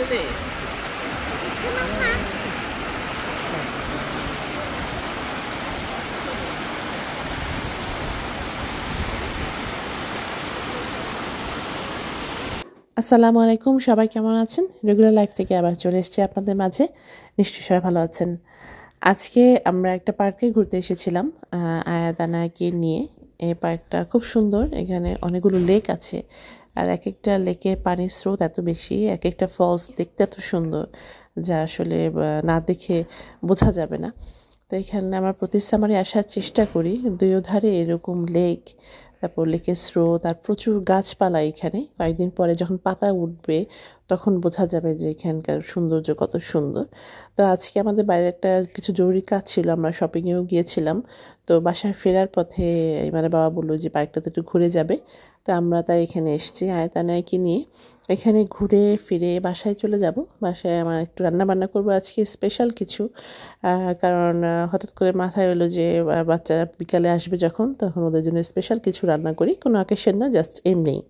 দে আসসালামু আলাইকুম, সবাই কেমন আছেন? রেগুলার লাইফ থেকে আবার চলে এসেছি আপনাদের মাঝে। নিশ্চয়ই সবাই ভালো আছেন। আজকে আমরা একটা পার্কে ঘুরতে এসেছিলাম আয়াদানাকে নিয়ে। এই পার্কটা খুব সুন্দর, এখানে অনেকগুলো লেক আছে, আর এক একটা লেকে পানির স্রোত এত বেশি, এক একটা ফলস দেখতে এত সুন্দর যা আসলে না দেখে বোঝা যাবে না। তো এখানে আমরা প্রতি সামারে আসার চেষ্টা করি। দুই ধারে এরকম লেক, তারপর লেকের স্রোত আর প্রচুর গাছপালা। এখানে কয়েকদিন পরে যখন পাতা উঠবে তখন বোঝা যাবে যে এখানকার সৌন্দর্য কত সুন্দর। তো আজকে আমাদের বাইরে একটা কিছু জরুরি কাজ ছিল, আমরা শপিংয়েও গিয়েছিলাম। তো বাসায় ফেরার পথে মানে বাবা বললো যে পার্কটাতে একটু ঘুরে যাবে। তো আমরা তাই এখানে এসেছি আয়াতানায়কে নিয়ে। এখানে ঘুরে ফিরে বাসায় চলে যাব। বাসায় আমার একটু রান্না বান্না করবো আজকে স্পেশাল কিছু, কারণ হঠাৎ করে মাথায় এলো যে বাচ্চারা বিকালে আসবে যখন, তখন ওদের জন্য স্পেশাল কিছু রান্না করি, কোনো অকেশন না, জাস্ট এমনিই।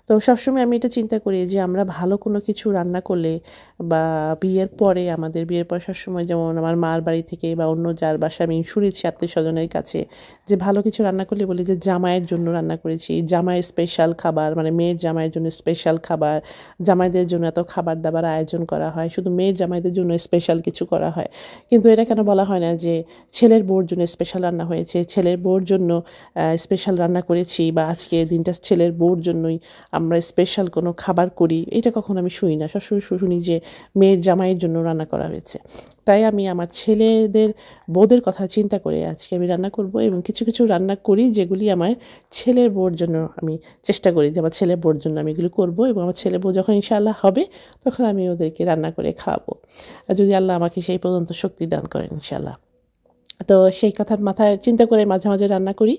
তো সবসময় আমি এটা চিন্তা করি যে আমরা ভালো কোনো কিছু রান্না করলে বা বিয়ের পরে, আমাদের বিয়ের পর সবসময় যেমন আমার মার বাড়ি থেকে বা অন্য যার বাসায় আমি শুনেছি আত্মীয় স্বজনের কাছে যে ভালো কিছু রান্না করলে বলি যে জামাইয়ের জন্য রান্না করেছি, জামাইয়ের স্পেশাল খাবার, মানে মেয়ের জামাইয়ের জন্য স্পেশাল খাবার, জামাইদের জন্য এত খাবার দাবার আয়োজন করা হয়, শুধু মেয়ের জামাইদের জন্য স্পেশাল কিছু করা হয়। কিন্তু এটা কেন বলা হয় না যে ছেলের বউর জন্য স্পেশাল রান্না হয়েছে, ছেলের বউর জন্য স্পেশাল রান্না করেছি, বা আজকে দিনটা ছেলের বউর জন্যই আমরা স্পেশাল কোনো খাবার করি। এটা কখনো আমি শুনি না, সবসময় শুনি যে মেয়ের জামাইয়ের জন্য রান্না করা হয়েছে। তাই আমি আমার ছেলেদের বউদের কথা চিন্তা করে আজকে আমি রান্না করব, এবং কিছু কিছু রান্না করি যেগুলি আমার ছেলের বউর জন্য আমি চেষ্টা করি যে আমার ছেলের বউর জন্য আমি এগুলো করবো, এবং আমার ছেলে বউ যখন ইনশাআল্লাহ হবে তখন আমি ওদেরকে রান্না করে খাওয়াবো, আর যদি আল্লাহ আমাকে সেই পর্যন্ত শক্তি দান করেন ইনশাআল্লাহ। তো সেই কথা মাথায় চিন্তা করে মাঝে মাঝে রান্না করি,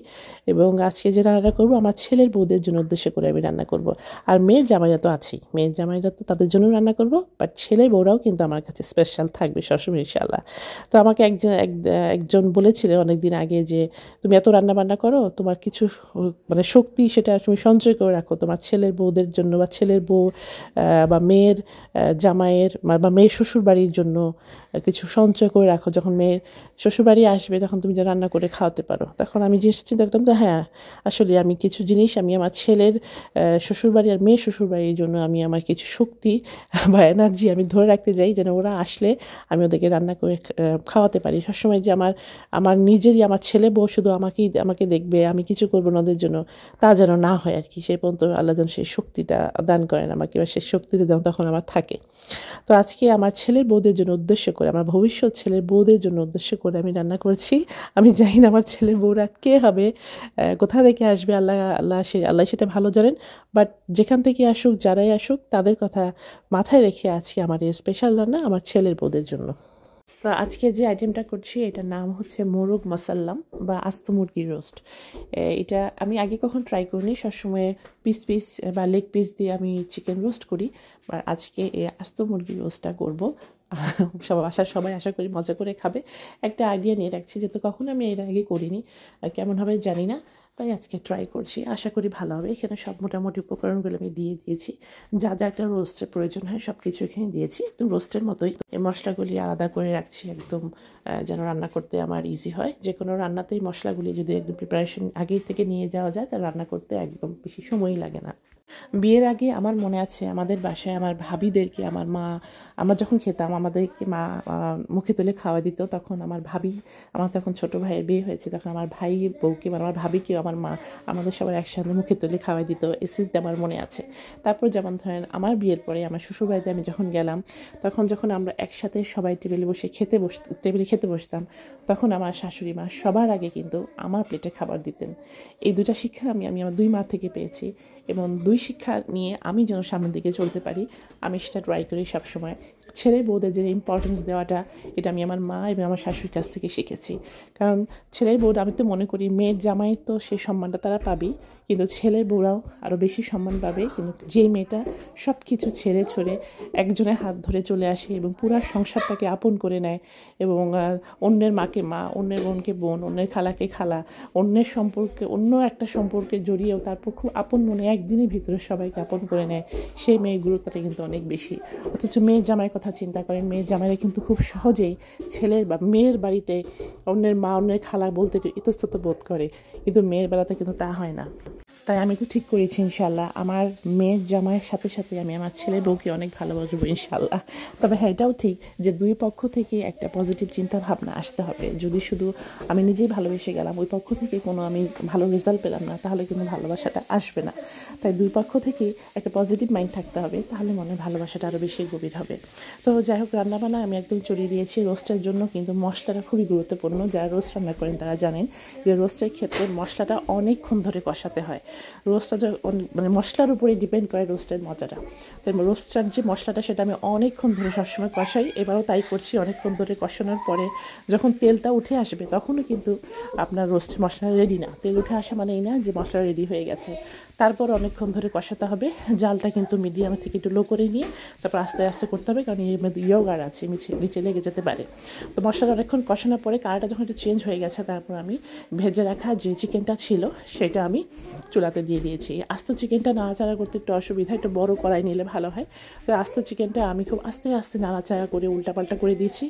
এবং আজকে যে রান্নাটা করব আমার ছেলের বউদের জন্য উদ্দেশ্য করে আমি রান্না করব। আর মেয়ের জামাইরা তো আছেই, মেয়ের জামাইরা তো তাদের জন্য রান্না করব, বাট ছেলের বউরাও কিন্তু আমার কাছে স্পেশাল থাকবে সবসময় ইনশাআল্লাহ। তো আমাকে একজন বলেছিল অনেক দিন আগে যে তুমি এত রান্না বান্না করো, তোমার কিছু মানে শক্তি সেটা তুমি সঞ্চয় করে রাখো তোমার ছেলের বউদের জন্য, বা ছেলের বউ বা মেয়ের জামাইয়ের বা মেয়ের শ্বশুর বাড়ির জন্য কিছু সঞ্চয় করে রাখো, যখন মেয়ের শ্বশুরবাড়ি আসবে তখন তুমি যা রান্না করে খাওয়াতে পারো। তখন আমি জিনিসটা চিন্তা করতাম, তো হ্যাঁ আসলে আমি কিছু জিনিস আমি আমার ছেলের শ্বশুরবাড়ি আর মেয়ের শ্বশুরবাড়ির জন্য আমি আমার কিছু শক্তি বা এনার্জি আমি ধরে রাখতে যাই, যেন ওরা আসলে আমি ওদেরকে রান্না করে খাওয়াতে পারি। সবসময় যে আমার আমার নিজেরই আমার ছেলে বউ শুধু আমাকে দেখবে, আমি কিছু করবো না ওদের জন্য, তা যেন না হয় আর কি। সেই পর্যন্ত আল্লাহ যেন সেই শক্তিটা দান করেন আমাকে, বা সেই শক্তিটা যেন তখন আমার থাকে। তো আজকে আমার ছেলের বউদের জন্য উদ্দেশ্য করে, আমার ভবিষ্যৎ ছেলের বউদের জন্য উদ্দেশ্য করে আমি রান্না করছি। আমি জানি না আমার ছেলের বউরা কে হবে, কোথা থেকে আসবে, আল্লাহ সেটা ভালো জানেন। বাট যেখান থেকে আসুক, যারাই আসুক, তাদের কথা মাথায় রেখে আজকে আমার এই স্পেশাল রান্না আমার ছেলের বউদের জন্য। তো আজকে যে আইটেমটা করছি এটার নাম হচ্ছে মোরগ মাসাল্লাম বা আস্ত মুরগির রোস্ট। এটা আমি আগে কখন ট্রাই করিনি, সবসময় পিস পিস বা লেগ পিস দিয়ে আমি চিকেন রোস্ট করি, আর আজকে এই আস্ত মুরগির রোস্টটা করব। সবাই আশা করি মজা করে খাবে। একটা আইডিয়া নিয়ে রাখছি, যেহেতু কখনো আমি এর আগে করিনি, কেমন হবে জানি না, তাই আজকে ট্রাই করছি, আশা করি ভালো হবে। এখানে সব মোটামুটি উপকরণগুলো আমি দিয়ে দিয়েছি, যা যা একটা রোস্টের প্রয়োজন হয় সব কিছু এখানে দিয়েছি, একদম রোস্টের মতোই। এই মশলাগুলি আলাদা করে রাখছি একদম, যেন রান্না করতে আমার ইজি হয়। যে কোনো রান্নাতেই মশলাগুলি যদি একদম প্রিপারেশন আগের থেকে নিয়ে যাওয়া যায়, তা রান্না করতে একদম বেশি সময়ই লাগে না। বিয়ের আগে আমার মনে আছে আমাদের বাসায় আমার ভাবিদেরকে আমার মা, আমরা যখন খেতাম আমাদেরকে মা মুখে তুলে খাওয়া দিত। তখন আমার ভাবি, আমার তখন ছোটো ভাইয়ের বিয়ে হয়েছে, তখন আমার ভাই বউকে মানে আমার ভাবিকেও আমার মা আমাদের সবার একসাথে মুখে তুলে খাওয়া দিত, এই স্মৃতিটা আমার মনে আছে। তারপর যেমন ধরেন আমার বিয়ের পরে আমার শ্বশুরবাড়িতে আমি যখন গেলাম, তখন যখন আমরা একসাথে সবাই টেবিলে খেতে বসতাম, তখন আমার শাশুড়ি মা সবার আগে কিন্তু আমার প্লেটে খাবার দিতেন। এই দুটা শিক্ষা আমি আমার দুই মা থেকে পেয়েছি, এবং দুই শিক্ষা নিয়ে আমি যেন সামনের দিকে চলতে পারি, আমি সেটা ট্রাই করি সবসময়। ছেলে বউদের যে ইম্পর্টেন্স দেওয়াটা, এটা আমি আমার মা এবং আমার শাশুড়ির কাছ থেকে শিখেছি। কারণ ছেলের বউরা, আমি তো মনে করি মেয়ের জামাইয়ের তো সেই সম্মানটা তারা পাবেই, কিন্তু ছেলের বউরাও আরও বেশি সম্মান পাবে। কিন্তু যেই মেয়েটা সব কিছু ছেড়ে ছড়ে একজনের হাত ধরে চলে আসে এবং পুরা সংসারটাকে আপন করে নেয়, এবং অন্যের মাকে মা, অন্যের বোনকে বোন, অন্যের খালাকে খালা, অন্যের সম্পর্কে অন্য একটা সম্পর্কে জড়িয়েও তারপর খুব আপন মনে একদিনের ভিতরে ভিতরে সবাইকে আপন করে নেয়, সেই মেয়ের গুরুত্বটা কিন্তু অনেক বেশি। অথচ মেয়ের জামাইয়ের কথা চিন্তা করেন, মেয়ের জামাইরা কিন্তু খুব সহজেই ছেলের বা মেয়ের বাড়িতে অন্যের মা অন্যের খালা বলতে ইতস্তত বোধ করে, কিন্তু মেয়ের বেলাতে কিন্তু তা হয় না। তাই আমি তো ঠিক করেছি ইনশাল্লাহ আমার মেয়ের জামাইয়ের সাথে সাথে আমি আমার ছেলে বউকে অনেক ভালোবাসবো ইনশাল্লাহ। তবে হ্যাঁ, এটাও ঠিক যে দুই পক্ষ থেকে একটা পজিটিভ চিন্তা ভাবনা আসতে হবে। যদি শুধু আমি নিজেই ভালোবেসে গেলাম, ওই পক্ষ থেকে কোনো আমি ভালো রেজাল্ট পেলাম না, তাহলে কিন্তু ভালোবাসাটা আসবে না। তাই দুই পক্ষ থেকেই একটা পজিটিভ মাইন্ড থাকতে হবে, তাহলে মনে হয় ভালোবাসাটা আরও বেশি গভীর হবে। তো যাই হোক, রান্নাবান্না আমি একদম চড়িয়ে দিয়েছি। রোস্টের জন্য কিন্তু মশলাটা খুবই গুরুত্বপূর্ণ। যারা রোস্ট রান্না করেন তারা জানেন যে রোস্টের ক্ষেত্রে মশলাটা অনেকক্ষণ ধরে কষাতে হয়। রোস্টটা মানে মশলার উপরে ডিপেন্ড করে রোস্টের মজাটা। তাই রোস্টার যে মশলাটা সেটা আমি অনেকক্ষণ ধরে সবসময় কষাই, এবারও তাই করছি। অনেকক্ষণ ধরে কষানোর পরে যখন তেলটা উঠে আসবে তখনও কিন্তু আপনার রোস্ট মশলা রেডি না। তেল উঠে আসা মানেই না যে মশলা রেডি হয়ে গেছে। তারপর অনেকক্ষণ ধরে কষাতে হবে। জালটা কিন্তু মিডিয়াম থেকে একটু লো করে নিয়ে তারপর আস্তে আস্তে করতে হবে, কারণ এর মধ্যে ইয়োগার আছে, নিচে লেগে যেতে পারে। তো মশলাটা অনেকক্ষণ কষানোর পরে কালারটা যখন একটু চেঞ্জ হয়ে গেছে, তারপর আমি ভেজে রাখা যে চিকেনটা ছিল সেটা আমি চুলাতে দিয়ে দিয়েছি। আস্ত চিকেনটা নাড়াচাড়া করতে একটু অসুবিধা, একটু বড় কড়াই নিলে ভালো হয়। তো আস্ত চিকেনটা আমি খুব আস্তে আস্তে নাড়াচাড়া করে উল্টাপাল্টা করে দিয়েছি।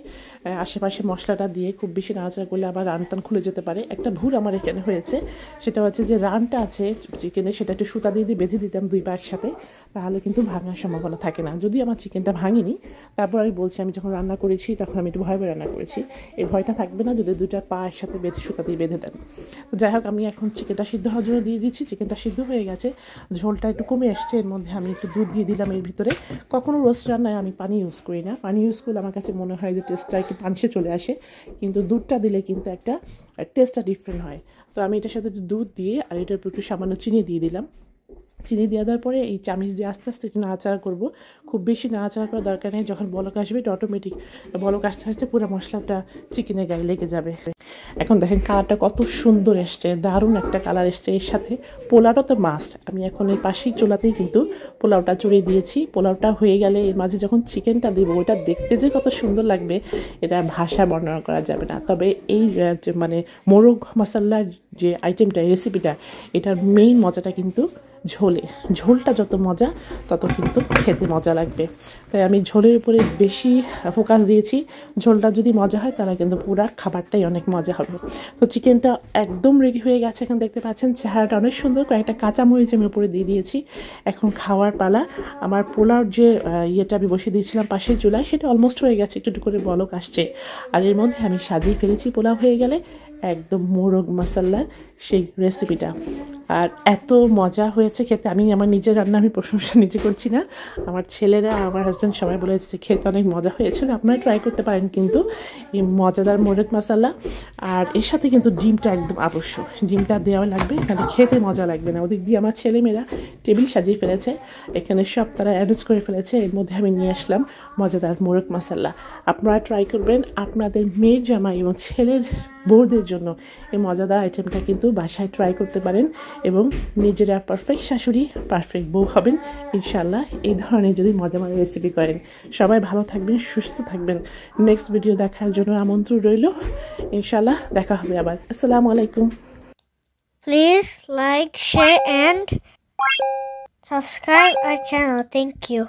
আশেপাশে মশলাটা দিয়ে খুব বেশি নাড়াচাড়া করলে আবার রান খুলে যেতে পারে। একটা ভুল আমার এখানে হয়েছে, সেটা হচ্ছে যে রানটা আছে চিকেনে সেটা একটু সুতা দিয়ে বেঁধে দিতাম দুই পা একসাথে, তাহলে কিন্তু ভাঙার সম্ভাবনা থাকে না। যদি আমার চিকেনটা ভাঙিনি, তারপর আমি বলছি আমি যখন রান্না করেছি তখন আমি একটু ভয় রান্না করেছি। এই ভয়টা থাকবে না যদি দুইটা পা একসাথে সুতা দিয়ে বেঁধে দেন। যাই হোক, আমি এখন চিকেনটা সিদ্ধ হওয়ার জন্য দিয়ে দিচ্ছি। চিকেনটা সিদ্ধ হয়ে গেছে, ঝোলটা একটু কমে আসছে। এর মধ্যে আমি একটু দুধ দিয়ে দিলাম এর ভিতরে। কখনো রোস্ট রান্নায় আমি পানি ইউজ করি না। পানি ইউজ করলে আমার কাছে মনে হয় যে টেস্টটা একটু পানসে চলে আসে, কিন্তু দুধটা দিলে কিন্তু একটা টেস্টটা ডিফারেন্ট হয়। তো আমি এটার সাথে একটু দুধ দিয়ে আর এটার উপর একটু সামান্য চিনি দিয়ে দিলাম। চিনি দিয়ে দেওয়ার পরে এই চামচ দিয়ে আস্তে আস্তে একটু নাড়াচাড়া করবো। খুব বেশি নাড়াচাড়া করার দরকার নেই। যখন বলক আসবে এটা অটোমেটিক বলক আস্তে আস্তে পুরো মশলাটা চিকেনের গায়ে লেগে যাবে। এখন দেখেন কালারটা কত সুন্দর এসছে, দারুণ একটা কালার এসছে। এর সাথে পোলাওটা তো মাস্ট। আমি এখন এই পাশেই চুলাতেই কিন্তু পোলাওটা চড়িয়ে দিয়েছি। পোলাওটা হয়ে গেলে এর মাঝে যখন চিকেনটা দেবো, ওটা দেখতে যে কত সুন্দর লাগবে এটা ভাষায় বর্ণনা করা যাবে না। তবে এই মানে মোরগ মশলার যে আইটেমটা, রেসিপিটা, এটার মেইন মজাটা কিন্তু ঝোলটা যত মজা তত কিন্তু খেতে মজা লাগবে। তাই আমি ঝোলের উপরে বেশি ফোকাস দিয়েছি। ঝোলটা যদি মজা হয় তাহলে কিন্তু পুরো খাবারটাই অনেক মজা হবে। তো চিকেনটা একদম রেডি হয়ে গেছে। এখন দেখতে পাচ্ছেন চেহারাটা অনেক সুন্দর। কয়েকটা কাঁচামরিচ আমি উপরে দিয়ে দিয়েছি। এখন খাওয়ার পালা। আমার পোলাওর যে ইয়েটা আমি বসিয়ে দিয়েছিলাম পাশের চুলায়, সেটা অলমোস্ট হয়ে গেছে, একটু করে বলক আসছে। আর এর মধ্যে আমি সাজিয়ে ফেলেছি পোলাও হয়ে গেলে একদম মোরগ মশলার সেই রেসিপিটা। আর এত মজা হয়েছে খেতে। আমি আমার নিজের রান্না আমি প্রশংসা নিজে করছি না, আমার ছেলেরা আমার হাজব্যান্ড সবাই বলেছে খেতে অনেক মজা হয়েছিল। আপনারা ট্রাই করতে পারেন কিন্তু এই মজাদার মোরগ মশলা। আর এর সাথে কিন্তু ডিমটা একদম আবশ্যক, ডিমটা দেওয়া লাগবে, তাহলে খেতে মজা লাগবে না। ওদিক দিয়ে আমার ছেলেমেয়েরা টেবিল সাজিয়ে ফেলেছে, এখানে সব তারা অ্যারেঞ্জ করে ফেলেছে। এর মধ্যে আমি নিয়ে আসলাম মজাদার মোরগ মশলা। আপনারা ট্রাই করবেন আপনাদের মেয়ের জামাই এবং ছেলের বউদের জন্য এই মজাদার আইটেমটা কিন্তু বাসায় ট্রাই করতে পারেন এবং নিজেরা পারফেক্ট শাশুড়ি পারফেক্ট বউ হবেন ইনশাল্লাহ, এই ধরনের যদি মজা রেসিপি করেন। সবাই ভালো থাকবেন, সুস্থ থাকবেন। নেক্সট ভিডিও দেখার জন্য আমন্ত্রণ রইল। ইনশাল্লাহ দেখা হবে আবার। আসসালামু আলাইকুম। Please like, share and subscribe our channel. Thank you.